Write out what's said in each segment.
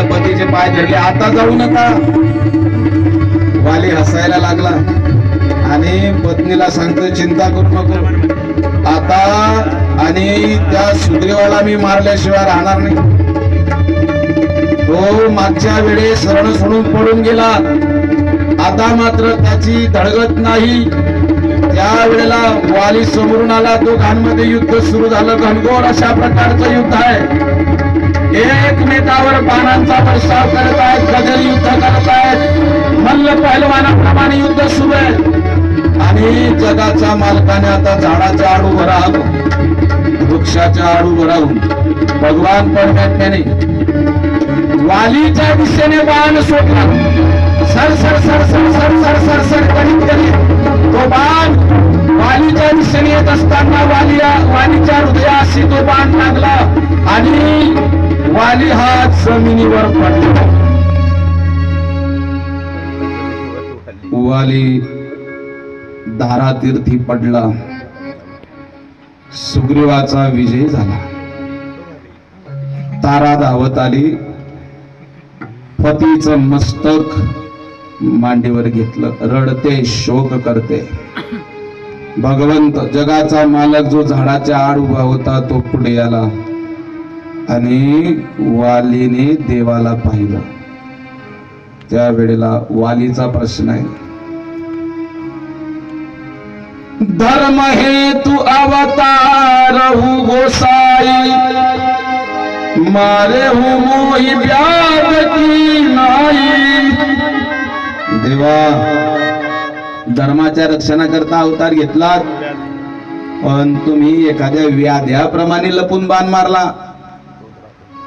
आपल्या पतीचे पाय धरले, आता जाऊ नका. वाली हसायला लागला आणि पत्नीला सांगतो चिंता करू नको आता, आणि त्या सुग्रीवाला मी मारल्याशिवाय राहणार नाही. तो मागच्या वेळेस रण सोडून पडून गेला, आता मात्र त्याची धडगत नाही. त्या वेळेला वाली समोरून आला, दोघांमध्ये युद्ध सुरू झालं. घनघोर अशा प्रकारचं युद्ध आहे. एकमेकावर बाणांचा वर्षाव करत आहेत, गजल युद्ध करत आहेत, मल्ल पहलवानाप्रमाणे युद्ध सुरू आहे. आणि जगाच्या मालकाने आता झाडाच्या आडू भरावं, वृक्षाच्या आडू भरावून भगवान परमात्म्याने वालीच्या दिशेने बाण सोडला. Sir sir sir sir sir sir sir sir करीत करीत तो बाण वालीच्या दिशेने येत असताना वालीच्या हृदयाशी तो बाण लागला आणि वाली हा जमिनीवर पडला. वाली धारातीर्थी पडला. सुग्रीवाचा विजय झाला. तारा धावत आली, पतीचं मस्तक मांडीवर घेतलं, रडते, शोक करते. भगवंत जगाचा मालक जो झाडाच्या आड उभा होता तो पुढे आला आणि वालीने देवाला पाहिलं. त्यावेळेला वालीचा प्रश्न आहे, धर्म हे तू अवतार हूँ गोसाई, मारे हूँ मोही व्याध की नाई. देवा, धर्माच्या रक्षणाकरता अवतार घेतलात, पण तुम्ही एखाद्या व्याध्याप्रमाणे लपून बाण मारला.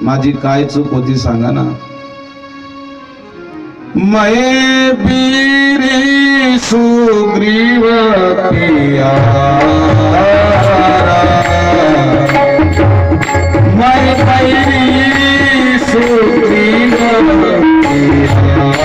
माझी काय चूक होती सांगा ना. मैं बीरी सुग्रीव प्यारा, मैं बीरी सुग्रीव प्यारा,